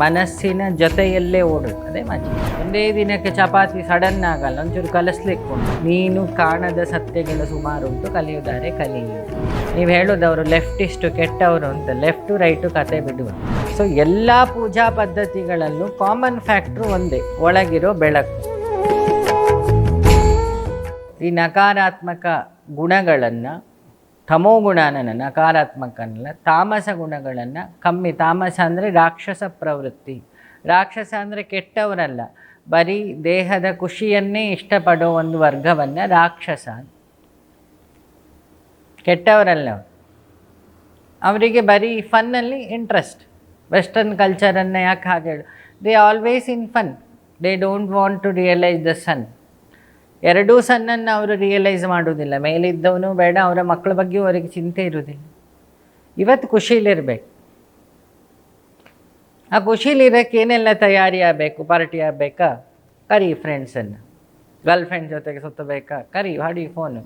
ಮನಸ್ಸಿನ ಜೊತೆಯಲ್ಲೇ ಓಡುತ್ತೆ, ಅದೇ ಮಜಾ. ಒಂದೇ ದಿನಕ್ಕೆ ಚಪಾತಿ ಸಡನ್ ಆಗಲ್ಲ, ಒಂಚೂರು ಕಲಿಸ್ಲಿಕ್ಕೆ ನೀನು ಕಾಣದ ಸತ್ಯಗಳು ಸುಮಾರು ಉಂಟು, ಕಲಿಯುವುದಾರೆ ಕಲಿಯುವುದು. ನೀವು ಹೇಳೋದವರು ಲೆಫ್ಟಿಸ್ಟು ಕೆಟ್ಟವರು ಅಂತ, ಲೆಫ್ಟು ರೈಟು ಕತೆ ಬಿಡುವ. ಸೊ ಎಲ್ಲ ಪೂಜಾ ಪದ್ಧತಿಗಳಲ್ಲೂ ಕಾಮನ್ ಫ್ಯಾಕ್ಟ್ರು ಒಂದೇ, ಒಳಗಿರೋ ಬೆಳಕು. ಈ ನಕಾರಾತ್ಮಕ ಗುಣಗಳನ್ನು, ತಮೋಗುಣನ ನಕಾರಾತ್ಮಕನಲ್ಲ, ತಾಮಸ ಗುಣಗಳನ್ನು ಕಮ್ಮಿ. ತಾಮಸ ಅಂದರೆ ರಾಕ್ಷಸ ಪ್ರವೃತ್ತಿ. ರಾಕ್ಷಸ ಅಂದರೆ ಕೆಟ್ಟವರಲ್ಲ, ಬರೀ ದೇಹದ ಖುಷಿಯನ್ನೇ ಇಷ್ಟಪಡೋ ಒಂದು ವರ್ಗವನ್ನು ರಾಕ್ಷಸ. ಕೆಟ್ಟವರಲ್ಲ ಅವರಿಗೆ ಬರೀ ಫನ್ನಲ್ಲಿ ಇಂಟ್ರೆಸ್ಟ್. ವೆಸ್ಟರ್ನ್ ಕಲ್ಚರನ್ನು ಯಾಕೆ ಹಾಗೆ ಹೇಳು, they always in fun, they don't want to realise the sun. ಎರಡೂ ಸನ್ನನ್ನು ಅವರು ರಿಯಲೈಸ್ ಮಾಡೋದಿಲ್ಲ. ಮೇಲಿದ್ದವನು ಬೇಡ, ಅವರ ಮಕ್ಕಳ ಬಗ್ಗೆ ಅವರಿಗೆ ಚಿಂತೆ ಇರೋದಿಲ್ಲ. ಇವತ್ತು ಖುಷೀಲಿರಬೇಕು. ಆ ಖುಷೀಲಿರೋಕ್ಕೆ ಏನೆಲ್ಲ ತಯಾರಿ ಆಗಬೇಕು? ಪಾರ್ಟಿ ಆಗಬೇಕಾ? ಕರಿ ಫ್ರೆಂಡ್ಸನ್ನು. ಗರ್ಲ್ ಫ್ರೆಂಡ್ ಜೊತೆಗೆ ಸುತ್ತಬೇಕಾ? ಕರಿ, ಹಾಡಿ ಫೋನು.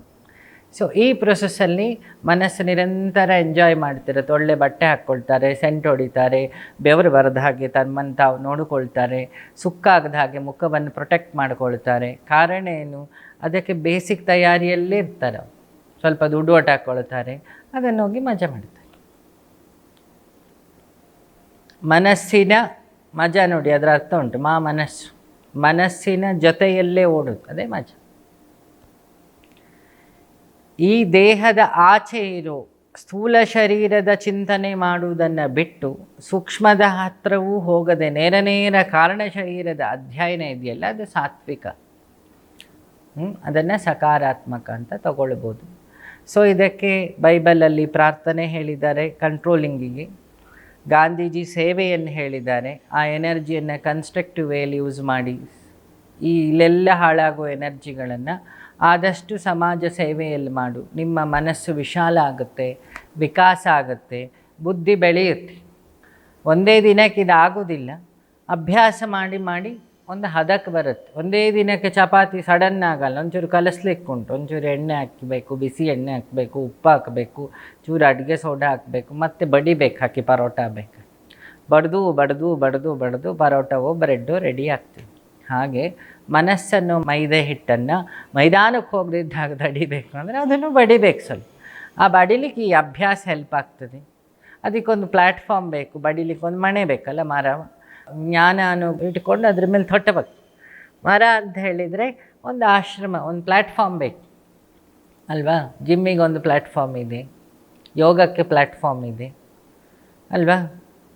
ಸೊ ಈ ಪ್ರೊಸೆಸ್ಸಲ್ಲಿ ಮನಸ್ಸು ನಿರಂತರ ಎಂಜಾಯ್ ಮಾಡ್ತಿರುತ್ತೆ. ಒಳ್ಳೆ ಬಟ್ಟೆ ಹಾಕ್ಕೊಳ್ತಾರೆ, ಸೆಂಟ್ ಹೊಡಿತಾರೆ, ಬೆವರು ಬರದ ಹಾಗೆ ತಮ್ಮನ್ನು ತಾವು ನೋಡಿಕೊಳ್ತಾರೆ, ಸುಕ್ಕಾಗದ ಹಾಗೆ ಮುಖವನ್ನು ಪ್ರೊಟೆಕ್ಟ್ ಮಾಡ್ಕೊಳ್ತಾರೆ. ಕಾರಣ ಏನು? ಅದಕ್ಕೆ ಬೇಸಿಕ್ ತಯಾರಿಯಲ್ಲೇ ಇರ್ತಾರೆ. ಸ್ವಲ್ಪ ದುಡ್ಡು ಒಟ್ಟು ಹಾಕ್ಕೊಳ್ತಾರೆ, ಅದನ್ನು ಹೋಗಿ ಮಜಾ ಮಾಡ್ತಾರೆ. ಮನಸ್ಸಿನ ಮಜಾ ನೋಡಿ, ಅದರ ಅರ್ಥ ಉಂಟು. ಮನಸ್ಸು ಮನಸ್ಸಿನ ಜೊತೆಯಲ್ಲೇ ಓಡುತ್ತೆ, ಅದೇ ಮಜಾ. ಈ ದೇಹದ ಆಚೆ ಇರೋ ಸ್ಥೂಲ ಶರೀರದ ಚಿಂತನೆ ಮಾಡುವುದನ್ನು ಬಿಟ್ಟು ಸೂಕ್ಷ್ಮದ ಹತ್ರವೂ ಹೋಗದೆ ನೇರ ಕಾರಣ ಶರೀರದ ಅಧ್ಯಯನ ಇದೆಯಲ್ಲ, ಅದು ಸಾತ್ವಿಕ. ಅದನ್ನು ಸಕಾರಾತ್ಮಕ ಅಂತ ತಗೊಳ್ಬೋದು. ಸೊ ಇದಕ್ಕೆ ಬೈಬಲಲ್ಲಿ ಪ್ರಾರ್ಥನೆ ಹೇಳಿದ್ದಾರೆ, ಕಂಟ್ರೋಲಿಂಗಿಗೆ. ಗಾಂಧೀಜಿ ಸೇವೆಯನ್ನು ಹೇಳಿದ್ದಾರೆ. ಆ ಎನರ್ಜಿಯನ್ನು ಕನ್ಸ್ಟ್ರಕ್ಟಿವ್ ವೇಲಿ ಯೂಸ್ ಮಾಡಿ, ಈ ಇಲ್ಲೆಲ್ಲ ಹಾಳಾಗೋ ಎನರ್ಜಿಗಳನ್ನು ಆದಷ್ಟು ಸಮಾಜ ಸೇವೆಯಲ್ಲಿ ಮಾಡು. ನಿಮ್ಮ ಮನಸ್ಸು ವಿಶಾಲ ಆಗುತ್ತೆ, ವಿಕಾಸ ಆಗುತ್ತೆ, ಬುದ್ಧಿ ಬೆಳೆಯುತ್ತೆ. ಒಂದೇ ದಿನಕ್ಕೆ ಇದಾಗೋದಿಲ್ಲ, ಅಭ್ಯಾಸ ಮಾಡಿ ಮಾಡಿ ಒಂದು ಹದಕ್ಕೆ ಬರುತ್ತೆ. ಒಂದೇ ದಿನಕ್ಕೆ ಚಪಾತಿ ಸಡನ್ ಆಗಲ್ಲ, ಒಂಚೂರು ಕಲಿಸ್ಲಿಕ್ಕೆ ಉಂಟು. ಒಂಚೂರು ಎಣ್ಣೆ ಹಾಕಬೇಕು, ಬಿಸಿ ಎಣ್ಣೆ ಹಾಕಬೇಕು, ಉಪ್ಪು ಹಾಕಬೇಕು, ಚೂರು ಅಡುಗೆ ಸೋಡಾ ಹಾಕಬೇಕು, ಮತ್ತು ಬಡಿಬೇಕು, ಹಾಕಿ ಪರೋಟ ಬೇಕು. ಬಡ್ದು ಬಡ್ದು ಬಡ್ದು ಬಡ್ದು ಪರೋಟವೋ ಬ್ರೆಡ್ಡೋ ರೆಡಿ ಆಗ್ತದೆ. ಹಾಗೆ ಮನಸ್ಸನ್ನು, ಮೈದೆ ಹಿಟ್ಟನ್ನು ಮೈದಾನಕ್ಕೆ ಹೋಗದಿದ್ದಾಗ ತಡಿಬೇಕು ಅಂದರೆ ಅದನ್ನು ಬಡಿಬೇಕು ಸ್ವಲ್ಪ. ಆ ಬಡಿಲಿಕ್ಕೆ ಈ ಅಭ್ಯಾಸ ಹೆಲ್ಪ್ ಆಗ್ತದೆ. ಅದಕ್ಕೊಂದು ಪ್ಲ್ಯಾಟ್ಫಾರ್ಮ್ ಬೇಕು, ಬಡಿಲಿಕ್ಕೆ ಒಂದು ಮಣೆ ಬೇಕಲ್ಲ, ಮರ. ಜ್ಞಾನ ಇಟ್ಕೊಂಡು ಅದ್ರ ಮೇಲೆ ತೊಟ್ಟಬೇಕು. ಮರ ಅಂತ ಹೇಳಿದರೆ ಒಂದು ಆಶ್ರಮ, ಒಂದು ಪ್ಲ್ಯಾಟ್ಫಾರ್ಮ್ ಬೇಕು ಅಲ್ವಾ? ಜಿಮ್ಮಿಗೆ ಒಂದು ಪ್ಲ್ಯಾಟ್ಫಾರ್ಮ್ ಇದೆ, ಯೋಗಕ್ಕೆ ಪ್ಲ್ಯಾಟ್ಫಾರ್ಮ್ ಇದೆ ಅಲ್ವಾ?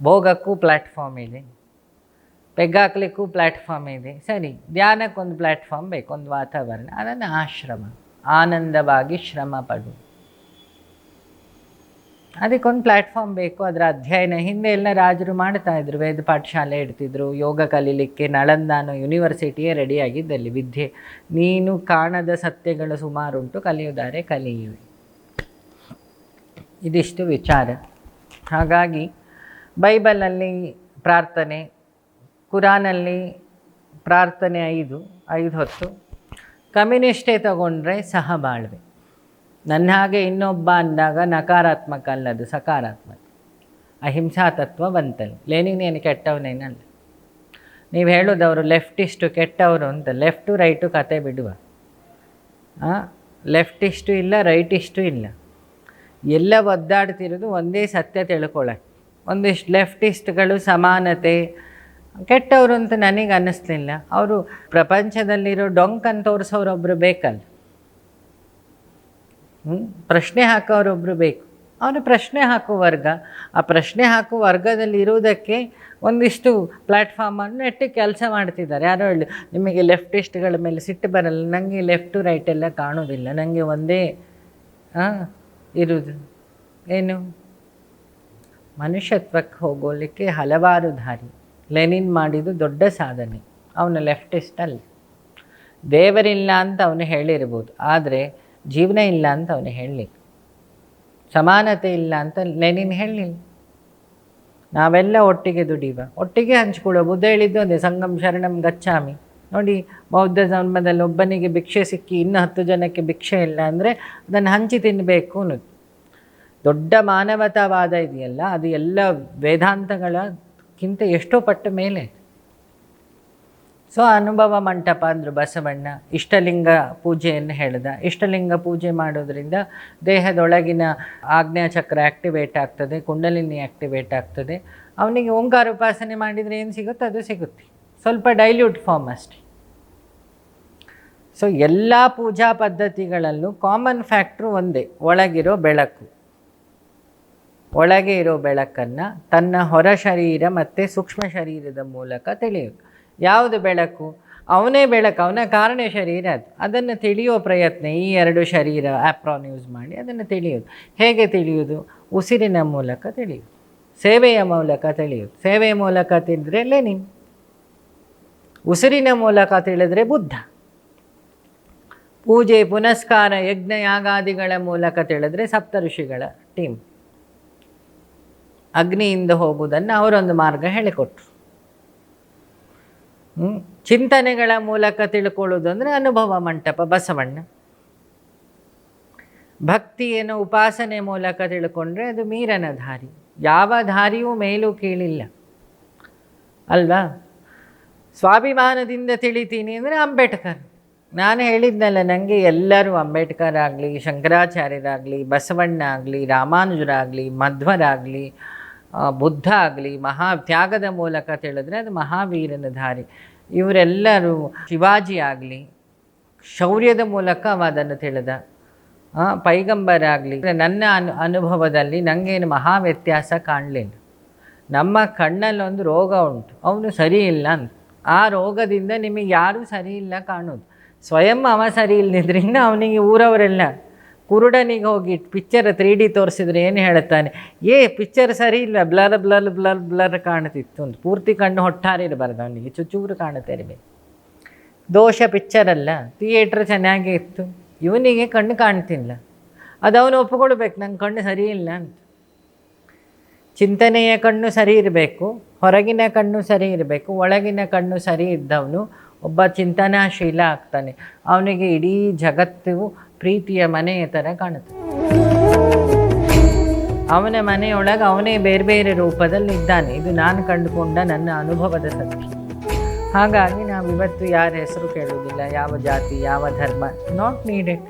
ಭೋಗಕ್ಕೂ ಪ್ಲ್ಯಾಟ್ಫಾರ್ಮ್ ಇದೆ, ಪೆಗ್ಗಾಕ್ಲಿಕ್ಕೂ ಪ್ಲ್ಯಾಟ್ಫಾರ್ಮ್ ಇದೆ. ಸರಿ, ಧ್ಯಾನಕ್ಕೊಂದು ಪ್ಲ್ಯಾಟ್ಫಾರ್ಮ್ ಬೇಕು, ಒಂದು ವಾತಾವರಣ. ಅದನ್ನು ಆಶ್ರಮ, ಆನಂದವಾಗಿ ಶ್ರಮ ಪಡು. ಅದಕ್ಕೊಂದು ಪ್ಲ್ಯಾಟ್ಫಾರ್ಮ್ ಬೇಕು. ಅದರ ಅಧ್ಯಯನ ಹಿಂದೆ ಎಲ್ಲ ರಾಜರು ಮಾಡ್ತಾಯಿದ್ರು, ವೇದ ಪಾಠಶಾಲೆ ಇಡ್ತಿದ್ರು. ಯೋಗ ಕಲೀಲಿಕ್ಕೆ ನಳಂದಾನು ಯೂನಿವರ್ಸಿಟಿಯೇ ರೆಡಿಯಾಗಿದ್ದಲ್ಲಿ ವಿದ್ಯೆ. ನೀನು ಕಾಣದ ಸತ್ಯಗಳು ಸುಮಾರುಂಟು, ಕಲಿಯುವುದಾರೆ ಕಲಿಯುವೆ. ಇದಿಷ್ಟು ವಿಚಾರ. ಹಾಗಾಗಿ ಬೈಬಲಲ್ಲಿ ಪ್ರಾರ್ಥನೆ, ಕುರಾನಲ್ಲಿ ಪ್ರಾರ್ಥನೆ 5 ಹೊತ್ತು. ಕಮ್ಯುನಿಸ್ಟೇ ತಗೊಂಡ್ರೆ ಸಹಬಾಳ್ವೆ. ನನ್ನ ಹಾಗೆ ಇನ್ನೊಬ್ಬ ಅಂದಾಗ ನಕಾರಾತ್ಮಕ ಅಲ್ಲದು, ಸಕಾರಾತ್ಮಕ. ಅಹಿಂಸಾ ತತ್ವ ಬಂತಲ್ಲ. ಲೆನಿನ್ ಏನು ಕೆಟ್ಟವನೇನಲ್ಲ. ನೀವು ಹೇಳೋದವರು ಲೆಫ್ಟಿಸ್ಟು ಕೆಟ್ಟವರು ಅಂತ, ಲೆಫ್ಟು ರೈಟು ಕತೆ ಬಿಡುವ. ಲೆಫ್ಟಿಸ್ಟು ಇಲ್ಲ, ರೈಟಿಸ್ಟು ಇಲ್ಲ, ಎಲ್ಲ ಒದ್ದಾಡ್ತಿರೋದು ಒಂದೇ ಸತ್ಯ ತಿಳ್ಕೊಳ್ಳೋಕ್ಕೆ. ಒಂದಿಷ್ಟು ಲೆಫ್ಟಿಸ್ಟ್ಗಳು ಸಮಾನತೆ ಕೆಟ್ಟವರು ಅಂತ ನನಗೆ ಅನ್ನಿಸ್ಲಿಲ್ಲ. ಅವರು ಪ್ರಪಂಚದಲ್ಲಿರೋ ಡೊಂಕನ್ನು ತೋರಿಸೋರೊಬ್ಬರು ಬೇಕಲ್ಲ, ಪ್ರಶ್ನೆ ಹಾಕೋರೊಬ್ಬರು ಬೇಕು. ಅವನು ಪ್ರಶ್ನೆ ಹಾಕೋ ವರ್ಗ. ಆ ಪ್ರಶ್ನೆ ಹಾಕೋ ವರ್ಗದಲ್ಲಿ ಇರುವುದಕ್ಕೆ ಒಂದಿಷ್ಟು ಪ್ಲ್ಯಾಟ್ಫಾರ್ಮನ್ನು ನೆಟ್ಟು ಕೆಲಸ ಮಾಡ್ತಿದ್ದಾರೆ. ಯಾರೋ ಹೇಳಿ, ನಿಮಗೆ ಲೆಫ್ಟಿಸ್ಟ್ಗಳ ಮೇಲೆ ಸಿಟ್ಟು ಬರಲ್ಲ. ನನಗೆ ಲೆಫ್ಟು ರೈಟೆಲ್ಲ ಕಾಣೋದಿಲ್ಲ, ನನಗೆ ಒಂದೇ ಇರುವುದು. ಏನು? ಮನುಷ್ಯತ್ವಕ್ಕೆ ಹೋಗೋಲಿಕ್ಕೆ ಹಲವಾರು ದಾರಿ. ಲೆನಿನ್ ಮಾಡಿದ್ದು ದೊಡ್ಡ ಸಾಧನೆ. ಅವನು ಲೆಫ್ಟಿಸ್ಟ್ ಅಲ್ಲ. ದೇವರಿಲ್ಲ ಅಂತ ಅವನು ಹೇಳಿರ್ಬೋದು, ಆದರೆ ಜೀವನ ಇಲ್ಲ ಅಂತ ಅವನು ಹೇಳಲಿಲ್ಲ. ಸಮಾನತೆ ಇಲ್ಲ ಅಂತ ಲೆನಿನ್ ಹೇಳಲಿಲ್ಲ. ನಾವೆಲ್ಲ ಒಟ್ಟಿಗೆ ದುಡಿಯುವ, ಒಟ್ಟಿಗೆ ಹಂಚ್ಕೊಳ್ಳೋ. ಬುದ್ಧ ಹೇಳಿದ್ದು ಅದೇ, ಸಂಗಮ್ ಶರಣಂ ಗಚ್ಚಾಮಿ. ನೋಡಿ, ಬೌದ್ಧ ಧರ್ಮದಲ್ಲಿ ಒಬ್ಬನಿಗೆ ಭಿಕ್ಷೆ ಸಿಕ್ಕಿ ಇನ್ನು 10 ಜನಕ್ಕೆ ಭಿಕ್ಷೆ ಇಲ್ಲ ಅಂದರೆ ಅದನ್ನು ಹಂಚಿ ತಿನ್ನಬೇಕು ಅನ್ನೋದು. ದೊಡ್ಡ ಮಾನವತಾವಾದ ಇದೆಯಲ್ಲ, ಅದು ಎಲ್ಲ ವೇದಾಂತಗಳ ಕ್ಕಿಂತ ಎಷ್ಟೋ ಪಟ್ಟು ಮೇಲೆ. ಸೊ ಅನುಭವ ಮಂಟಪ ಅಂದರು ಬಸವಣ್ಣ. ಇಷ್ಟಲಿಂಗ ಪೂಜೆಯನ್ನು ಹೇಳಿದ. ಇಷ್ಟಲಿಂಗ ಪೂಜೆ ಮಾಡೋದ್ರಿಂದ ದೇಹದೊಳಗಿನ ಆಜ್ಞಾಚಕ್ರ ಆ್ಯಕ್ಟಿವೇಟ್ ಆಗ್ತದೆ, ಕುಂಡಲಿನಿ ಆ್ಯಕ್ಟಿವೇಟ್ ಆಗ್ತದೆ. ಅವನಿಗೆ ಓಂಕಾರ ಉಪಾಸನೆ ಮಾಡಿದರೆ ಏನು ಸಿಗುತ್ತೋ ಅದು ಸಿಗುತ್ತೆ, ಸ್ವಲ್ಪ ಡೈಲ್ಯೂಟ್ ಫಾರ್ಮ್ ಅಷ್ಟೆ. ಸೊ ಎಲ್ಲ ಪೂಜಾ ಪದ್ಧತಿಗಳಲ್ಲೂ ಕಾಮನ್ ಫ್ಯಾಕ್ಟ್ರು ಒಂದೇ, ಒಳಗಿರೋ ಬೆಳಕು. ಒಳಗೆ ಇರೋ ಬೆಳಕನ್ನು ತನ್ನ ಹೊರ ಶರೀರ ಮತ್ತು ಸೂಕ್ಷ್ಮ ಶರೀರದ ಮೂಲಕ ತಿಳಿಯೋದು. ಯಾವುದು ಬೆಳಕು? ಅವನೇ ಬೆಳಕು, ಅವನ ಕಾರಣ ಶರೀರ ಅದು. ಅದನ್ನು ತಿಳಿಯೋ ಪ್ರಯತ್ನ, ಈ ಎರಡು ಶರೀರ ಆ್ಯಪ್ರಾನ್ ಯೂಸ್ ಮಾಡಿ ಅದನ್ನು ತಿಳಿಯೋದು. ಹೇಗೆ ತಿಳಿಯೋದು? ಉಸಿರಿನ ಮೂಲಕ ತಿಳಿಯೋದು, ಸೇವೆಯ ಮೂಲಕ ತಿಳಿಯೋದು. ಸೇವೆಯ ಮೂಲಕ ತಿಳಿದ್ರೆ ಲೆನಿನ್, ಉಸಿರಿನ ಮೂಲಕ ತಿಳಿದ್ರೆ ಬುದ್ಧ. ಪೂಜೆ ಪುನಸ್ಕಾರ ಯಜ್ಞ ಯಾಗಾದಿಗಳ ಮೂಲಕ ತಿಳಿದ್ರೆ ಸಪ್ತ ಋಷಿಗಳ ಟೀಮ್. ಅಗ್ನಿಯಿಂದ ಹೋಗುವುದನ್ನು ಅವರೊಂದು ಮಾರ್ಗ ಹೇಳಿಕೊಟ್ರು. ಚಿಂತನೆಗಳ ಮೂಲಕ ತಿಳ್ಕೊಳ್ಳೋದು ಅಂದರೆ ಅನುಭವ ಮಂಟಪ ಬಸವಣ್ಣ. ಭಕ್ತಿಯನ್ನು ಉಪಾಸನೆ ಮೂಲಕ ತಿಳ್ಕೊಂಡ್ರೆ ಅದು ಮೀರನ ದಾರಿ. ಯಾವ ದಾರಿಯೂ ಮೇಲೂ ಕೀಳಿಲ್ಲ ಅಲ್ವಾ? ಸ್ವಾಭಿಮಾನದಿಂದ ತಿಳಿತೀನಿ ಅಂದರೆ ಅಂಬೇಡ್ಕರ್. ನಾನು ಹೇಳಿದ್ನಲ್ಲ, ನನಗೆ ಎಲ್ಲರೂ ಅಂಬೇಡ್ಕರ್ ಆಗಲಿ, ಶಂಕರಾಚಾರ್ಯರಾಗಲಿ, ಬಸವಣ್ಣ ಆಗಲಿ, ರಾಮಾನುಜರಾಗಲಿ, ಮಧ್ವರಾಗಲಿ, ಬುದ್ಧ ಆಗಲಿ, ತ್ಯಾಗದ ಮೂಲಕ ತಿಳಿದ್ರೆ ಅದು ಮಹಾವೀರನ ದಾರಿ. ಇವರೆಲ್ಲರೂ, ಶಿವಾಜಿ ಆಗಲಿ ಶೌರ್ಯದ ಮೂಲಕ ಅದನ್ನು ತಿಳಿದ. ಪೈಗಂಬರಾಗಲಿ. ನನ್ನ ಅನುಭವದಲ್ಲಿ ನನಗೇನು ಮಹಾ ವ್ಯತ್ಯಾಸ ಕಾಣಲಿಲ್ಲ. ನಮ್ಮ ಕಣ್ಣಲ್ಲೊಂದು ರೋಗ ಉಂಟು, ಅವನು ಸರಿ ಇಲ್ಲ ಅಂತ. ಆ ರೋಗದಿಂದ ನಿಮಗೆ ಯಾರೂ ಸರಿ ಇಲ್ಲ ಕಾಣೋದು. ಸ್ವಯಂ ಅವ ಸರಿ ಇಲ್ಲದ್ರಿಂದ ಅವನಿಗೆ ಊರವರೆಲ್ಲ, ಕುರುಡನಿಗೆ ಹೋಗಿ ಪಿಕ್ಚರ್ 3D ತೋರಿಸಿದ್ರೆ ಏನು ಹೇಳ್ತಾನೆ? ಪಿಕ್ಚರ್ ಸರಿ ಇಲ್ಲ, ಬ್ಲರ್ ಬ್ಲರ್ ಬ್ಲರ್ ಬ್ಲರ್ ಕಾಣ್ತಿತ್ತು ಅಂತ. ಪೂರ್ತಿ ಕಣ್ಣು ಹೊಟ್ಟಾರಿರಬಾರ್ದು, ಅವನಿಗೆ ಚೂರು ಕಾಣುತ್ತಾ ಇರಬೇಕು. ದೋಷ ಪಿಕ್ಚರಲ್ಲ, ಥಿಯೇಟ್ರ್ ಚೆನ್ನಾಗೇ ಇತ್ತು, ಇವನಿಗೆ ಕಣ್ಣು ಕಾಣ್ತಿಲ್ಲ. ಅದು ಅವನು ಒಪ್ಪಿಕೊಳ್ಬೇಕು, ನಂಗೆ ಕಣ್ಣು ಸರಿ ಇಲ್ಲ ಅಂತ. ಚಿಂತನೆಯ ಕಣ್ಣು ಸರಿ ಇರಬೇಕು, ಹೊರಗಿನ ಕಣ್ಣು ಸರಿ ಇರಬೇಕು. ಒಳಗಿನ ಕಣ್ಣು ಸರಿ ಇದ್ದವನು ಒಬ್ಬ ಚಿಂತನಾಶೀಲ ಆಗ್ತಾನೆ. ಅವನಿಗೆ ಇಡೀ ಜಗತ್ತು ಪ್ರೀತಿಯ ಮನೆಯ ಥರ ಕಾಣುತ್ತೆ. ಅವನ ಮನೆಯೊಳಗೆ ಅವನೇ ಬೇರೆ ಬೇರೆ ರೂಪದಲ್ಲಿ ಇದ್ದಾನೆ. ಇದು ನಾನು ಕಂಡುಕೊಂಡ ನನ್ನ ಅನುಭವದ ಸತ್ಯ. ಹಾಗಾಗಿ ನಾವಿವತ್ತು ಯಾರ ಹೆಸರು ಕೇಳುವುದಿಲ್ಲ, ಯಾವ ಜಾತಿ, ಯಾವ ಧರ್ಮ, ನಾಟ್ ನೀಡೆಡ್.